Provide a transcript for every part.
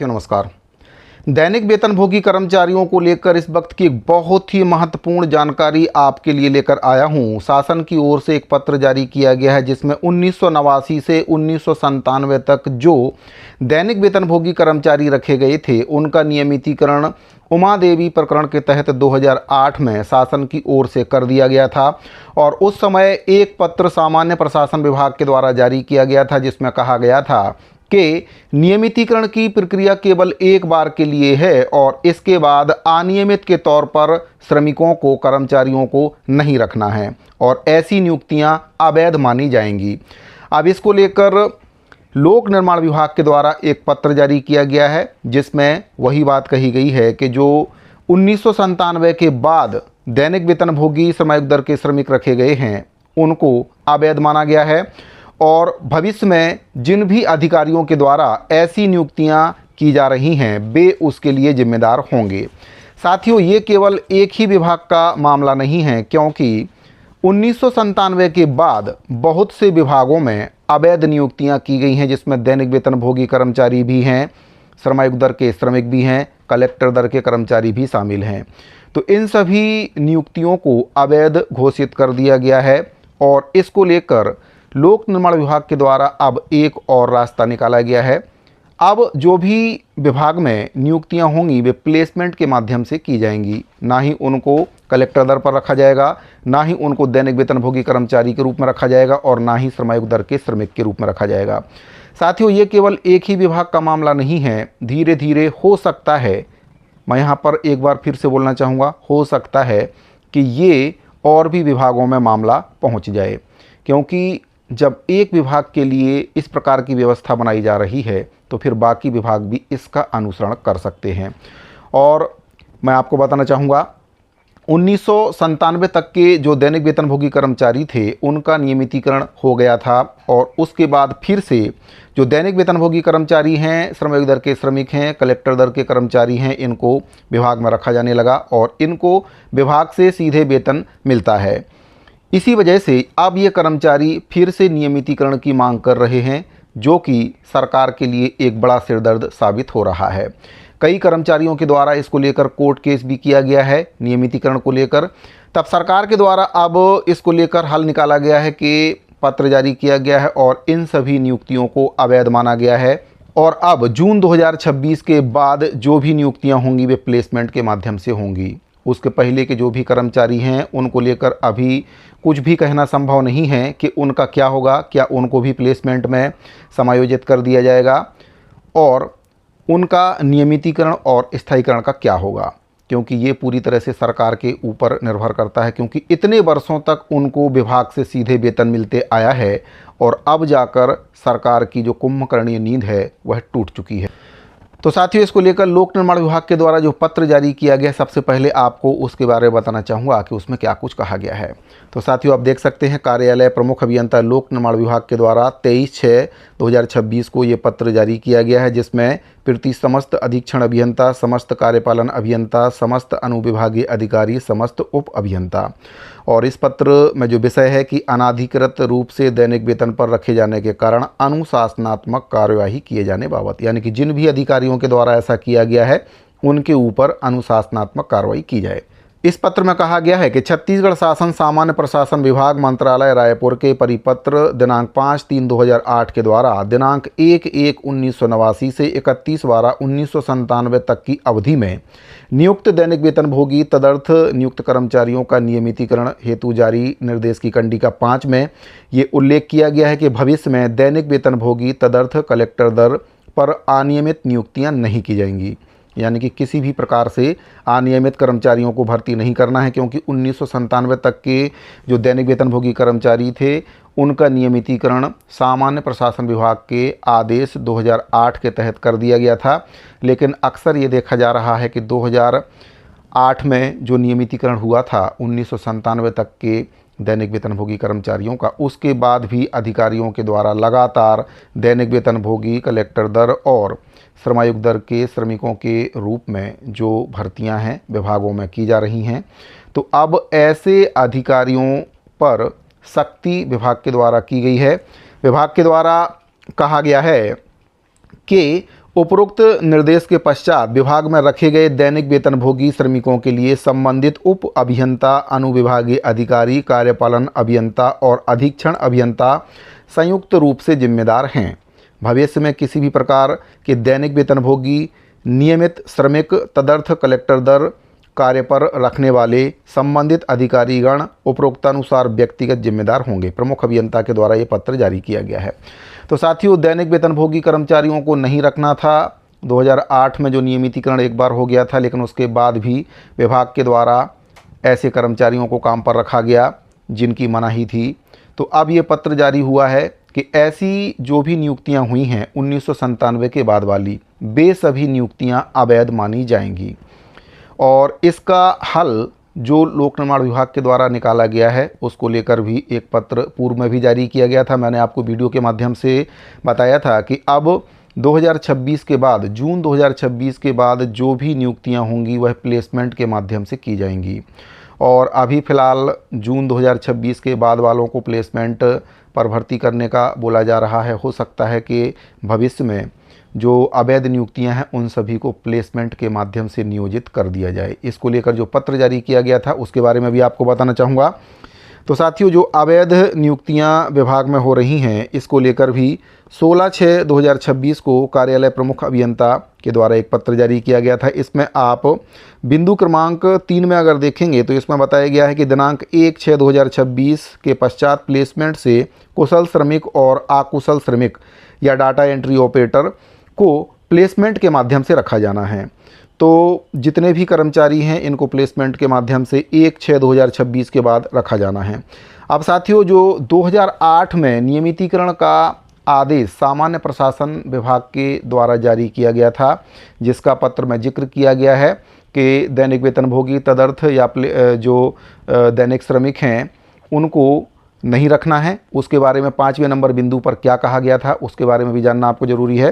नमस्कार। दैनिक वेतनभोगी कर्मचारियों को लेकर इस वक्त की एक बहुत ही महत्वपूर्ण जानकारी आपके लिए लेकर आया हूं। शासन की ओर से एक पत्र जारी किया गया है जिसमें 1989 से 1997 तक जो दैनिक वेतनभोगी कर्मचारी रखे गए थे उनका नियमितीकरण उमा देवी प्रकरण के तहत 2008 में शासन की ओर से कर दिया गया था। और उस समय एक पत्र सामान्य प्रशासन विभाग के द्वारा जारी किया गया था जिसमें कहा गया था कि नियमितीकरण की प्रक्रिया केवल एक बार के लिए है और इसके बाद अनियमित के तौर पर श्रमिकों को, कर्मचारियों को नहीं रखना है और ऐसी नियुक्तियां अवैध मानी जाएंगी। अब इसको लेकर लोक निर्माण विभाग के द्वारा एक पत्र जारी किया गया है जिसमें वही बात कही गई है कि जो 1997 के बाद दैनिक वेतनभोगी श्रमायुक्त दर के श्रमिक रखे गए हैं उनको अवैध माना गया है और भविष्य में जिन भी अधिकारियों के द्वारा ऐसी नियुक्तियां की जा रही हैं वे उसके लिए जिम्मेदार होंगे। साथियों, ये केवल एक ही विभाग का मामला नहीं है क्योंकि 1997 के बाद बहुत से विभागों में अवैध नियुक्तियां की गई हैं जिसमें दैनिक वेतनभोगी कर्मचारी भी हैं, श्रमायुक्त दर के श्रमिक भी हैं, कलेक्टर दर के कर्मचारी भी शामिल हैं। तो इन सभी नियुक्तियों को अवैध घोषित कर दिया गया है और इसको लेकर लोक निर्माण विभाग के द्वारा अब एक और रास्ता निकाला गया है। अब जो भी विभाग में नियुक्तियां होंगी वे प्लेसमेंट के माध्यम से की जाएंगी, ना ही उनको कलेक्टर दर पर रखा जाएगा, ना ही उनको दैनिक वेतनभोगी कर्मचारी के रूप में रखा जाएगा और ना ही श्रमायुक्त दर के श्रमिक के रूप में रखा जाएगा। साथियों, ये केवल एक ही विभाग का मामला नहीं है। धीरे धीरे हो सकता है, मैं यहाँ पर एक बार फिर से बोलना चाहूँगा, हो सकता है कि ये और भी विभागों में मामला पहुँच जाए, क्योंकि जब एक विभाग के लिए इस प्रकार की व्यवस्था बनाई जा रही है तो फिर बाकी विभाग भी इसका अनुसरण कर सकते हैं। और मैं आपको बताना चाहूँगा 1997 तक के जो दैनिक वेतनभोगी कर्मचारी थे उनका नियमितीकरण हो गया था और उसके बाद फिर से जो दैनिक वेतनभोगी कर्मचारी हैं, श्रमयोगी दर के श्रमिक हैं, कलेक्टर दर के कर्मचारी हैं, इनको विभाग में रखा जाने लगा और इनको विभाग से सीधे वेतन मिलता है। इसी वजह से अब ये कर्मचारी फिर से नियमितीकरण की मांग कर रहे हैं जो कि सरकार के लिए एक बड़ा सिरदर्द साबित हो रहा है। कई कर्मचारियों के द्वारा इसको लेकर कोर्ट केस भी किया गया है नियमितीकरण को लेकर। तब सरकार के द्वारा अब इसको लेकर हल निकाला गया है कि पत्र जारी किया गया है और इन सभी नियुक्तियों को अवैध माना गया है और अब जून 2026 के बाद जो भी नियुक्तियां होंगी वे प्लेसमेंट के माध्यम से होंगी। उसके पहले के जो भी कर्मचारी हैं उनको लेकर अभी कुछ भी कहना संभव नहीं है कि उनका क्या होगा, क्या उनको भी प्लेसमेंट में समायोजित कर दिया जाएगा और उनका नियमितीकरण और स्थायीकरण का क्या होगा, क्योंकि ये पूरी तरह से सरकार के ऊपर निर्भर करता है, क्योंकि इतने वर्षों तक उनको विभाग से सीधे वेतन मिलते आया है और अब जाकर सरकार की जो कुंभकर्णीय नींद है वह टूट चुकी है। तो साथियों, इसको लेकर लोक निर्माण विभाग के द्वारा जो पत्र जारी किया गया, सबसे पहले आपको उसके बारे में बताना चाहूँगा कि उसमें क्या कुछ कहा गया है। तो साथियों, आप देख सकते हैं कार्यालय प्रमुख अभियंता लोक निर्माण विभाग के द्वारा 23/6/2026 को ये पत्र जारी किया गया है जिसमें प्रति समस्त अधीक्षण अभियंता, समस्त कार्यपालन अभियंता, समस्त अनुविभागीय अधिकारी, समस्त उप अभियंता, और इस पत्र में जो विषय है कि अनाधिकृत रूप से दैनिक वेतन पर रखे जाने के कारण अनुशासनात्मक कार्यवाही किए जाने बाबत, यानी कि जिन भी अधिकारियों के द्वारा ऐसा किया गया है उनके ऊपर अनुशासनात्मक कार्रवाई की जाए। इस पत्र में कहा गया है कि छत्तीसगढ़ शासन सामान्य प्रशासन विभाग मंत्रालय रायपुर के परिपत्र दिनांक 5/3/2008 के द्वारा दिनांक 1/1/1989 से 31/12/1997 तक की अवधि में नियुक्त दैनिक वेतनभोगी तदर्थ नियुक्त कर्मचारियों का नियमितीकरण हेतु जारी निर्देश की कंडिका 5 में ये उल्लेख किया गया है कि भविष्य में दैनिक वेतनभोगी तदर्थ कलेक्टर दर पर अनियमित नियुक्तियां नहीं की जाएंगी, यानी कि किसी भी प्रकार से अनियमित कर्मचारियों को भर्ती नहीं करना है, क्योंकि 1997 तक के जो दैनिक वेतनभोगी कर्मचारी थे उनका नियमितीकरण सामान्य प्रशासन विभाग के आदेश 2008 के तहत कर दिया गया था। लेकिन अक्सर ये देखा जा रहा है कि 2008 में जो नियमितीकरण हुआ था 1997 तक के दैनिक वेतनभोगी कर्मचारियों का, उसके बाद भी अधिकारियों के द्वारा लगातार दैनिक वेतनभोगी, कलेक्टर दर और श्रमायुक्त दर के श्रमिकों के रूप में जो भर्तियां हैं विभागों में की जा रही हैं। तो अब ऐसे अधिकारियों पर सख्ती विभाग के द्वारा की गई है। विभाग के द्वारा कहा गया है कि उपरोक्त निर्देश के पश्चात विभाग में रखे गए दैनिक वेतनभोगी श्रमिकों के लिए संबंधित उप अभियंता, अनुविभागीय अधिकारी, कार्यपालन अभियंता और अधीक्षण अभियंता संयुक्त रूप से जिम्मेदार हैं। भविष्य में किसी भी प्रकार के दैनिक वेतनभोगी नियमित श्रमिक तदर्थ कलेक्टर दर कार्य पर रखने वाले संबंधित अधिकारीगण उपरोक्तानुसार व्यक्तिगत जिम्मेदार होंगे। प्रमुख अभियंता के द्वारा ये पत्र जारी किया गया है। तो साथियों, दैनिक वेतनभोगी कर्मचारियों को नहीं रखना था। 2008 में जो नियमितीकरण एक बार हो गया था, लेकिन उसके बाद भी विभाग के द्वारा ऐसे कर्मचारियों को काम पर रखा गया जिनकी मनाही थी। तो अब ये पत्र जारी हुआ है कि ऐसी जो भी नियुक्तियां हुई हैं 1997 के बाद वाली, वे सभी नियुक्तियां अवैध मानी जाएंगी। और इसका हल जो लोक निर्माण विभाग के द्वारा निकाला गया है उसको लेकर भी एक पत्र पूर्व में भी जारी किया गया था। मैंने आपको वीडियो के माध्यम से बताया था कि अब 2026 के बाद, जून 2026 के बाद जो भी नियुक्तियां होंगी वह प्लेसमेंट के माध्यम से की जाएंगी। और अभी फ़िलहाल जून 2026 के बाद वालों को प्लेसमेंट पर भर्ती करने का बोला जा रहा है। हो सकता है कि भविष्य में जो अवैध नियुक्तियां हैं उन सभी को प्लेसमेंट के माध्यम से नियोजित कर दिया जाए। इसको लेकर जो पत्र जारी किया गया था उसके बारे में भी आपको बताना चाहूँगा। तो साथियों, जो अवैध नियुक्तियां विभाग में हो रही हैं इसको लेकर भी 16/6/2026 को कार्यालय प्रमुख अभियंता के द्वारा एक पत्र जारी किया गया था। इसमें आप बिंदु क्रमांक 3 में अगर देखेंगे तो इसमें बताया गया है कि दिनांक 1/6/2026 के पश्चात प्लेसमेंट से कुशल श्रमिक और अकुशल श्रमिक या डाटा एंट्री ऑपरेटर को प्लेसमेंट के माध्यम से रखा जाना है। तो जितने भी कर्मचारी हैं इनको प्लेसमेंट के माध्यम से 1/6/2026 के बाद रखा जाना है। अब साथियों, जो 2008 में नियमितीकरण का आदेश सामान्य प्रशासन विभाग के द्वारा जारी किया गया था, जिसका पत्र में जिक्र किया गया है कि दैनिक वेतनभोगी तदर्थ या जो दैनिक श्रमिक हैं उनको नहीं रखना है। उसके बारे में 5वें नंबर बिंदु पर क्या कहा गया था उसके बारे में भी जानना आपको ज़रूरी है।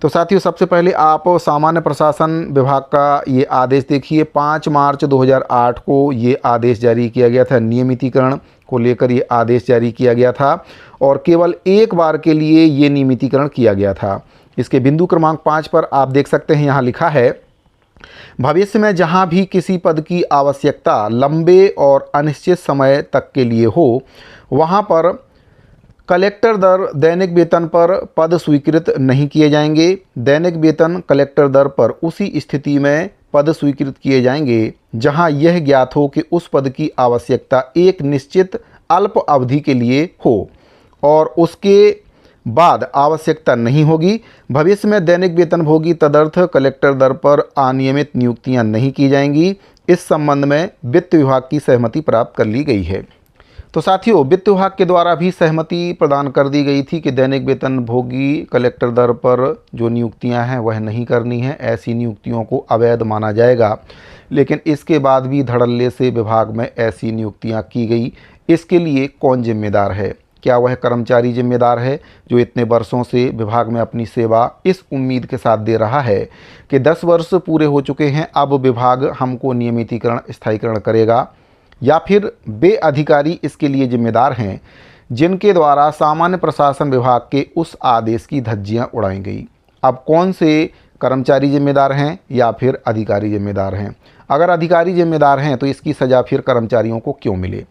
तो साथियों, सबसे पहले आप सामान्य प्रशासन विभाग का ये आदेश देखिए। 5 मार्च 2008 को ये आदेश जारी किया गया था। नियमितीकरण को लेकर ये आदेश जारी किया गया था और केवल एक बार के लिए ये नियमितीकरण किया गया था। इसके बिंदु क्रमांक 5 पर आप देख सकते हैं, यहाँ लिखा है, भविष्य में जहां भी किसी पद की आवश्यकता लंबे और अनिश्चित समय तक के लिए हो, वहां पर कलेक्टर दर दैनिक वेतन पर पद स्वीकृत नहीं किए जाएंगे। दैनिक वेतन कलेक्टर दर पर उसी स्थिति में पद स्वीकृत किए जाएंगे जहां यह ज्ञात हो कि उस पद की आवश्यकता एक निश्चित अल्प अवधि के लिए हो और उसके बाद आवश्यकता नहीं होगी। भविष्य में दैनिक वेतनभोगी तदर्थ कलेक्टर दर पर अनियमित नियुक्तियां नहीं की जाएंगी। इस संबंध में वित्त विभाग की सहमति प्राप्त कर ली गई है। तो साथियों, वित्त विभाग के द्वारा भी सहमति प्रदान कर दी गई थी कि दैनिक वेतनभोगी कलेक्टर दर पर जो नियुक्तियां हैं वह नहीं करनी है। ऐसी नियुक्तियों को अवैध माना जाएगा। लेकिन इसके बाद भी धड़ल्ले से विभाग में ऐसी नियुक्तियां की गई। इसके लिए कौन जिम्मेदार है? क्या वह कर्मचारी जिम्मेदार है जो इतने वर्षों से विभाग में अपनी सेवा इस उम्मीद के साथ दे रहा है कि 10 वर्ष पूरे हो चुके हैं, अब विभाग हमको नियमितीकरण स्थायीकरण करेगा? या फिर वे अधिकारी इसके लिए जिम्मेदार हैं जिनके द्वारा सामान्य प्रशासन विभाग के उस आदेश की धज्जियां उड़ाई गई? अब कौन से कर्मचारी जिम्मेदार हैं या फिर अधिकारी जिम्मेदार हैं? अगर अधिकारी जिम्मेदार हैं तो इसकी सज़ा फिर कर्मचारियों को क्यों मिले?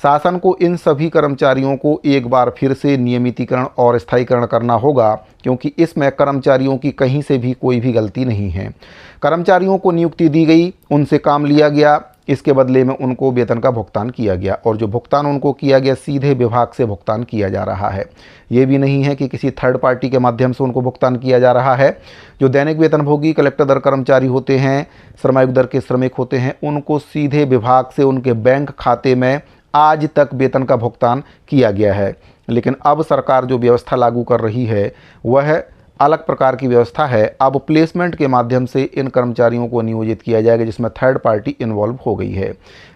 शासन को इन सभी कर्मचारियों को एक बार फिर से नियमितीकरण और स्थायीकरण करना होगा, क्योंकि इसमें कर्मचारियों की कहीं से भी कोई भी गलती नहीं है। कर्मचारियों को नियुक्ति दी गई, उनसे काम लिया गया, इसके बदले में उनको वेतन का भुगतान किया गया और जो भुगतान उनको किया गया सीधे विभाग से भुगतान किया जा रहा है। ये भी नहीं है कि किसी थर्ड पार्टी के माध्यम से उनको भुगतान किया जा रहा है। जो दैनिक वेतनभोगी कलेक्टर दर कर्मचारी होते हैं, श्रमायुक्त दर के श्रमिक होते हैं, उनको सीधे विभाग से उनके बैंक खाते में आज तक वेतन का भुगतान किया गया है। लेकिन अब सरकार जो व्यवस्था लागू कर रही है वह अलग प्रकार की व्यवस्था है। अब प्लेसमेंट के माध्यम से इन कर्मचारियों को नियोजित किया जाएगा जिसमें थर्ड पार्टी इन्वॉल्व हो गई है।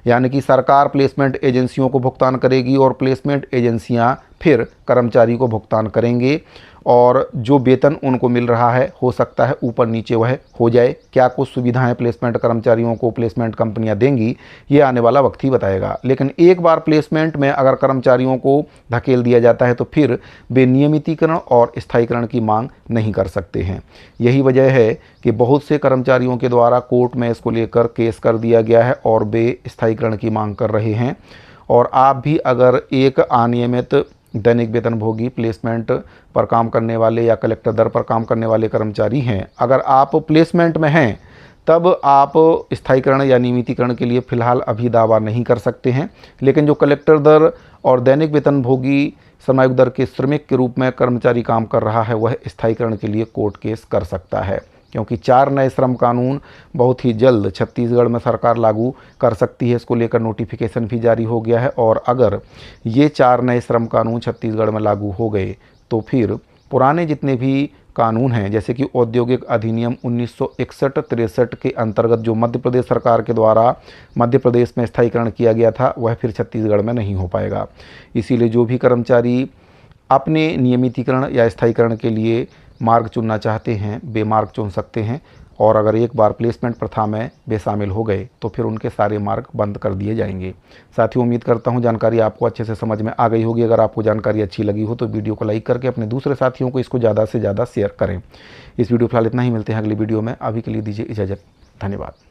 यानी कि सरकार प्लेसमेंट एजेंसियों को भुगतान करेगी और प्लेसमेंट एजेंसियां फिर कर्मचारी को भुगतान करेंगे और जो वेतन उनको मिल रहा है हो सकता है ऊपर नीचे वह हो जाए। क्या कुछ सुविधाएं प्लेसमेंट कर्मचारियों को प्लेसमेंट कंपनियां देंगी, ये आने वाला वक्त ही बताएगा। लेकिन एक बार प्लेसमेंट में अगर कर्मचारियों को धकेल दिया जाता है तो फिर वे नियमितीकरण और स्थायीकरण की मांग नहीं कर सकते हैं। यही वजह है कि बहुत से कर्मचारियों के द्वारा कोर्ट में इसको लेकर केस कर दिया गया है और वे स्थायीकरण की मांग कर रहे हैं। और आप भी अगर एक अनियमित दैनिक वेतनभोगी प्लेसमेंट पर काम करने वाले या कलेक्टर दर पर काम करने वाले कर्मचारी हैं, अगर आप प्लेसमेंट में हैं तब आप स्थायीकरण या नियमितीकरण के लिए फ़िलहाल अभी दावा नहीं कर सकते हैं। लेकिन जो कलेक्टर दर और दैनिक वेतनभोगी श्रमायुक्त दर के श्रमिक के रूप में कर्मचारी काम कर रहा है वह स्थायीकरण के लिए कोर्ट केस कर सकता है, क्योंकि 4 नए श्रम कानून बहुत ही जल्द छत्तीसगढ़ में सरकार लागू कर सकती है। इसको लेकर नोटिफिकेशन भी जारी हो गया है और अगर ये 4 नए श्रम कानून छत्तीसगढ़ में लागू हो गए तो फिर पुराने जितने भी कानून हैं, जैसे कि औद्योगिक अधिनियम 1961-63 के अंतर्गत जो मध्य प्रदेश सरकार के द्वारा मध्य प्रदेश में स्थायीकरण किया गया था, वह फिर छत्तीसगढ़ में नहीं हो पाएगा। इसीलिए जो भी कर्मचारी अपने नियमितीकरण या स्थायीकरण के लिए मार्ग चुनना चाहते हैं वे मार्ग चुन सकते हैं। और अगर एक बार प्लेसमेंट प्रथा में वे शामिल हो गए तो फिर उनके सारे मार्ग बंद कर दिए जाएंगे। साथियों, उम्मीद करता हूं जानकारी आपको अच्छे से समझ में आ गई होगी। अगर आपको जानकारी अच्छी लगी हो तो वीडियो को लाइक करके अपने दूसरे साथियों को इसको ज़्यादा से ज़्यादा शेयर करें। इस वीडियो फिलहाल इतना ही, मिलते हैं अगली वीडियो में। अभी के लिए दीजिए इजाज़त, धन्यवाद।